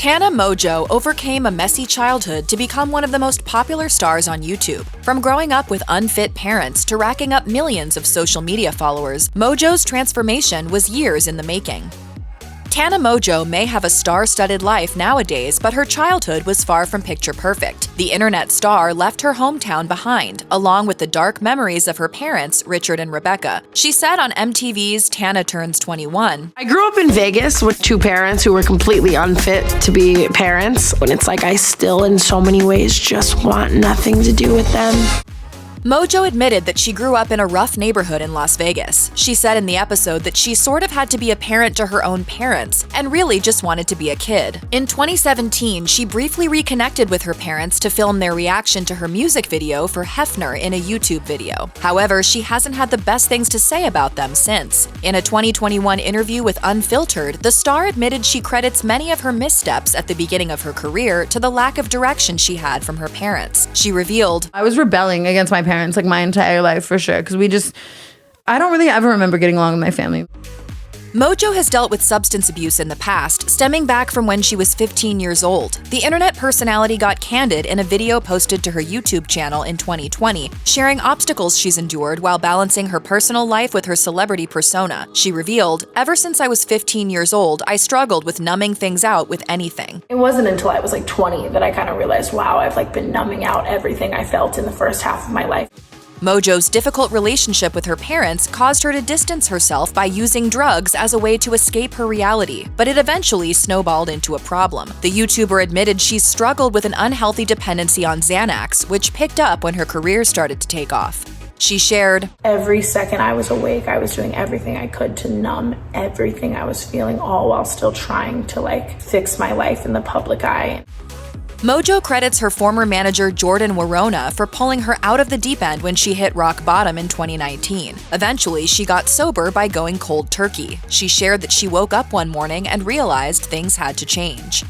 Tana Mongeau overcame a messy childhood to become one of the most popular stars on YouTube. From growing up with unfit parents to racking up millions of social media followers, Mongeau's transformation was years in the making. Tana Mongeau may have a star-studded life nowadays, but her childhood was far from picture-perfect. The internet star left her hometown behind, along with the dark memories of her parents, Richard and Rebecca. She said on MTV's Tana Turns 21, I grew up in Vegas with two parents who were completely unfit to be parents. And it's like I still, in so many ways, just want nothing to do with them. Mongeau admitted that she grew up in a rough neighborhood in Las Vegas. She said in the episode that she sort of had to be a parent to her own parents and really just wanted to be a kid. In 2017, she briefly reconnected with her parents to film their reaction to her music video for Hefner in a YouTube video. However, she hasn't had the best things to say about them since. In a 2021 interview with Unfiltered, the star admitted she credits many of her missteps at the beginning of her career to the lack of direction she had from her parents. She revealed, I was rebelling against my parents like my entire life for sure, because I don't really ever remember getting along with my family. Mongeau has dealt with substance abuse in the past, stemming back from when she was 15 years old. The internet personality got candid in a video posted to her YouTube channel in 2020, sharing obstacles she's endured while balancing her personal life with her celebrity persona. She revealed, ever since I was 15 years old, I struggled with numbing things out with anything. It wasn't until I was 20 that I kind of realized, wow, I've been numbing out everything I felt in the first half of my life. Mongeau's difficult relationship with her parents caused her to distance herself by using drugs as a way to escape her reality, but it eventually snowballed into a problem. The YouTuber admitted she struggled with an unhealthy dependency on Xanax, which picked up when her career started to take off. She shared, every second I was awake, I was doing everything I could to numb everything I was feeling, all while still trying to fix my life in the public eye. Mongeau credits her former manager Jordan Warona for pulling her out of the deep end when she hit rock bottom in 2019. Eventually, she got sober by going cold turkey. She shared that she woke up one morning and realized things had to change.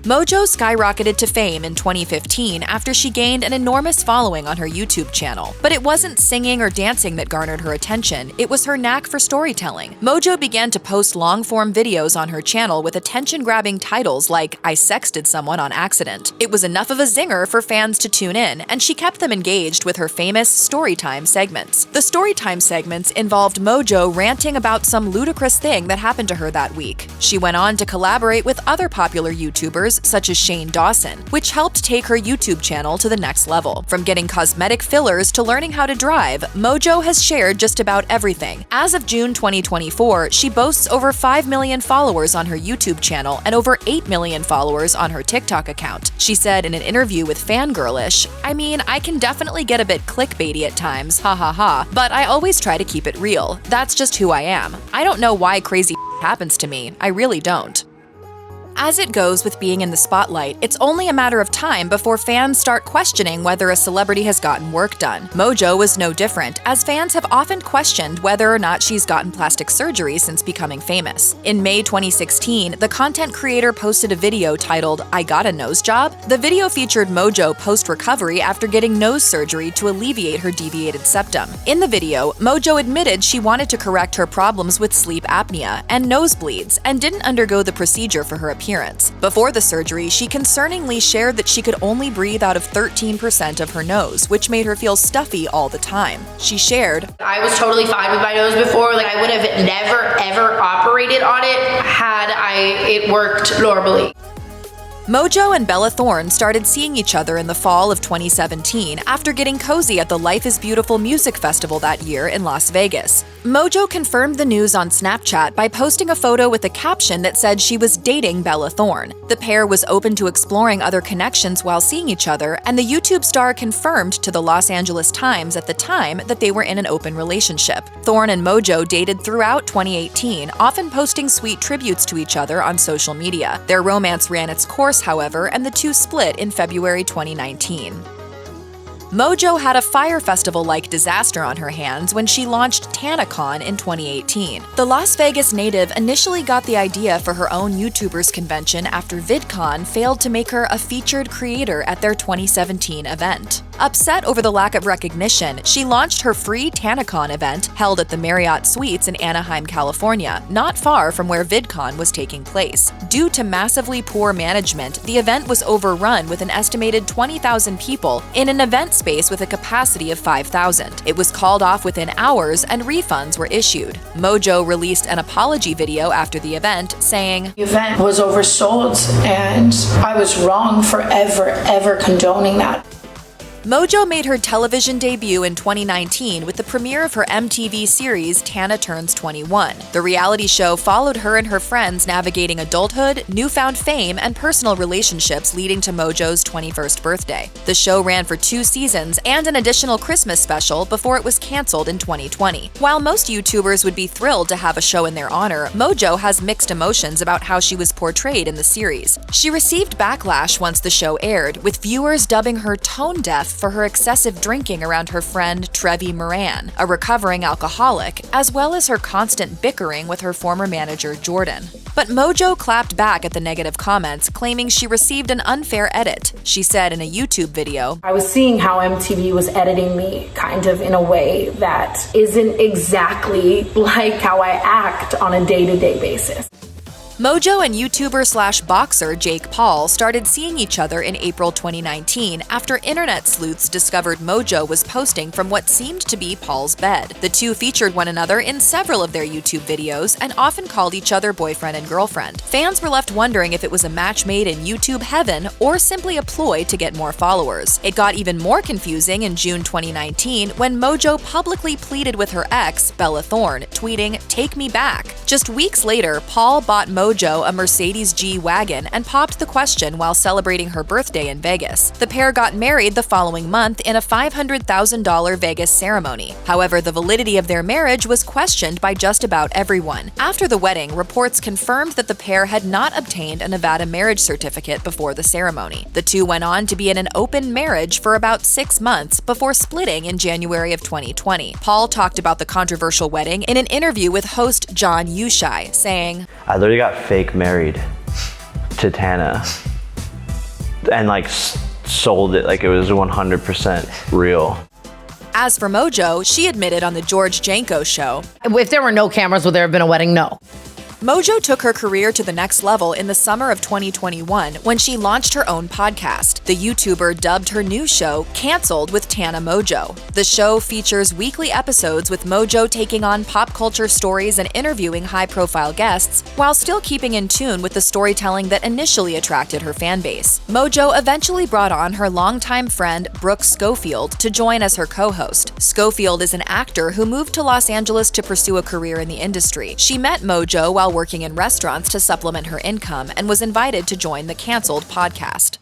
Mongeau skyrocketed to fame in 2015 after she gained an enormous following on her YouTube channel. But it wasn't singing or dancing that garnered her attention, it was her knack for storytelling. Mongeau began to post long-form videos on her channel with attention-grabbing titles like, I sexted someone on accident. It was enough of a zinger for fans to tune in, and she kept them engaged with her famous Storytime segments. The Storytime segments involved Mongeau ranting about some ludicrous thing that happened to her that week. She went on to collaborate with other popular YouTubers such as Shane Dawson, which helped take her YouTube channel to the next level. From getting cosmetic fillers to learning how to drive, Mongeau has shared just about everything. As of June 2024, she boasts over 5 million followers on her YouTube channel and over 8 million followers on her TikTok account. She said in an interview with Fangirlish, I mean, I can definitely get a bit clickbaity at times, ha ha ha, but I always try to keep it real. That's just who I am. I don't know why crazy happens to me. I really don't. As it goes with being in the spotlight, it's only a matter of time before fans start questioning whether a celebrity has gotten work done. Mongeau was no different, as fans have often questioned whether or not she's gotten plastic surgery since becoming famous. In May 2016, the content creator posted a video titled, I Got a Nose Job? The video featured Mongeau post-recovery after getting nose surgery to alleviate her deviated septum. In the video, Mongeau admitted she wanted to correct her problems with sleep apnea and nosebleeds and didn't undergo the procedure for her appearance. Before the surgery, she concerningly shared that she could only breathe out of 13% of her nose, which made her feel stuffy all the time. She shared, I was totally fine with my nose before. I would have never ever operated on it had it worked normally. Mongeau and Bella Thorne started seeing each other in the fall of 2017 after getting cozy at the Life is Beautiful music festival that year in Las Vegas. Mongeau confirmed the news on Snapchat by posting a photo with a caption that said she was dating Bella Thorne. The pair was open to exploring other connections while seeing each other, and the YouTube star confirmed to the Los Angeles Times at the time that they were in an open relationship. Thorne and Mongeau dated throughout 2018, often posting sweet tributes to each other on social media. Their romance ran its course, however, and the two split in February 2019. Mongeau had a Fyre Festival-like disaster on her hands when she launched TanaCon in 2018. The Las Vegas native initially got the idea for her own YouTubers convention after VidCon failed to make her a featured creator at their 2017 event. Upset over the lack of recognition, she launched her free TanaCon event held at the Marriott Suites in Anaheim, California, not far from where VidCon was taking place. Due to massively poor management, the event was overrun with an estimated 20,000 people in an event space with a capacity of 5,000. It was called off within hours and refunds were issued. Mongeau released an apology video after the event, saying, The event was oversold and I was wrong for ever condoning that. Mongeau made her television debut in 2019 with the premiere of her MTV series Tana Turns 21. The reality show followed her and her friends navigating adulthood, newfound fame, and personal relationships leading to Mongeau's 21st birthday. The show ran for 2 seasons and an additional Christmas special before it was canceled in 2020. While most YouTubers would be thrilled to have a show in their honor, Mongeau has mixed emotions about how she was portrayed in the series. She received backlash once the show aired, with viewers dubbing her tone deaf for her excessive drinking around her friend Trevi Moran, a recovering alcoholic, as well as her constant bickering with her former manager Jordan. But Mongeau clapped back at the negative comments, claiming she received an unfair edit. She said in a YouTube video, I was seeing how MTV was editing me kind of in a way that isn't exactly like how I act on a day-to-day basis. Mongeau and YouTuber/boxer Jake Paul started seeing each other in April 2019 after internet sleuths discovered Mongeau was posting from what seemed to be Paul's bed. The two featured one another in several of their YouTube videos and often called each other boyfriend and girlfriend. Fans were left wondering if it was a match made in YouTube heaven or simply a ploy to get more followers. It got even more confusing in June 2019 when Mongeau publicly pleaded with her ex, Bella Thorne, tweeting, "Take me back." Just weeks later, Paul bought Mongeau a Mercedes G-Wagon and popped the question while celebrating her birthday in Vegas. The pair got married the following month in a $500,000 Vegas ceremony. However, the validity of their marriage was questioned by just about everyone. After the wedding, reports confirmed that the pair had not obtained a Nevada marriage certificate before the ceremony. The two went on to be in an open marriage for about 6 months before splitting in January of 2020. Paul talked about the controversial wedding in an interview with host John Ushai, saying, I literally got fake married to Tana and sold it like it was 100% real. As for Mongeau, she admitted on the George Janko show, If there were no cameras, would there have been a wedding? No. Mongeau took her career to the next level in the summer of 2021 when she launched her own podcast. The YouTuber dubbed her new show Cancelled with Tana Mongeau. The show features weekly episodes with Mongeau taking on pop culture stories and interviewing high-profile guests while still keeping in tune with the storytelling that initially attracted her fan base. Mongeau eventually brought on her longtime friend Brooke Schofield to join as her co-host. Schofield is an actor who moved to Los Angeles to pursue a career in the industry. She met Mongeau while working in restaurants to supplement her income and was invited to join the Cancelled podcast.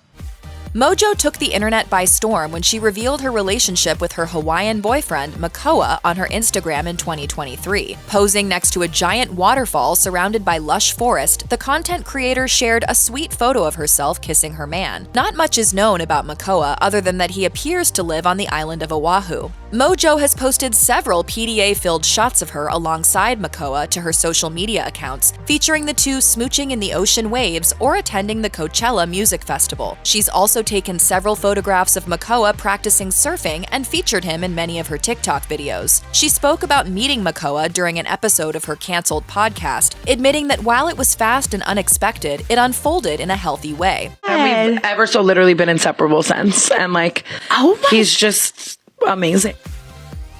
Mongeau took the internet by storm when she revealed her relationship with her Hawaiian boyfriend, Makoa, on her Instagram in 2023. Posing next to a giant waterfall surrounded by lush forest, the content creator shared a sweet photo of herself kissing her man. Not much is known about Makoa other than that he appears to live on the island of Oahu. Mongeau has posted several PDA-filled shots of her alongside Makoa to her social media accounts, featuring the two smooching in the ocean waves or attending the Coachella Music Festival. She's also taken several photographs of Makoa practicing surfing and featured him in many of her TikTok videos. She spoke about meeting Makoa during an episode of her Cancelled podcast, admitting that while it was fast and unexpected, it unfolded in a healthy way. And we've ever so literally been inseparable since. And he's just amazing.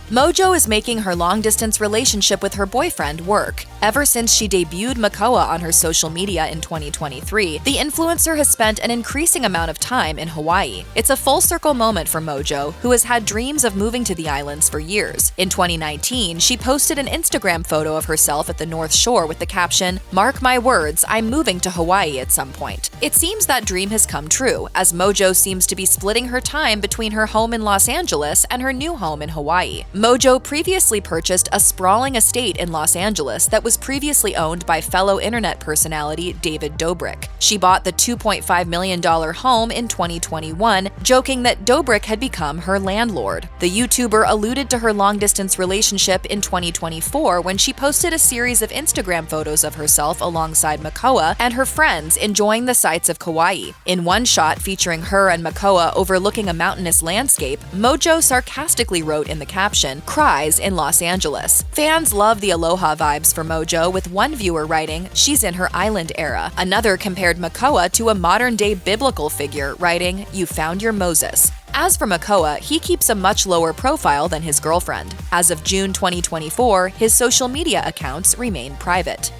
Mongeau is making her long-distance relationship with her boyfriend work. Ever since she debuted Makoa on her social media in 2023, the influencer has spent an increasing amount of time in Hawaii. It's a full-circle moment for Mongeau, who has had dreams of moving to the islands for years. In 2019, she posted an Instagram photo of herself at the North Shore with the caption, "Mark my words, I'm moving to Hawaii at some point." It seems that dream has come true, as Mongeau seems to be splitting her time between her home in Los Angeles and her new home in Hawaii. Mojo previously purchased a sprawling estate in Los Angeles that was previously owned by fellow internet personality David Dobrik. She bought the $2.5 million home in 2021, joking that Dobrik had become her landlord. The YouTuber alluded to her long-distance relationship in 2024 when she posted a series of Instagram photos of herself alongside Makoa and her friends enjoying the sights of Kauai. In one shot featuring her and Makoa overlooking a mountainous landscape, Mojo sarcastically wrote in the caption, "Cries in Los Angeles." Fans love the aloha vibes for Mojo, with one viewer writing, "She's in her island era." Another compared Makoa to a modern-day biblical figure, writing, "You found your Moses." As for Makoa, he keeps a much lower profile than his girlfriend. As of June 2024, his social media accounts remain private.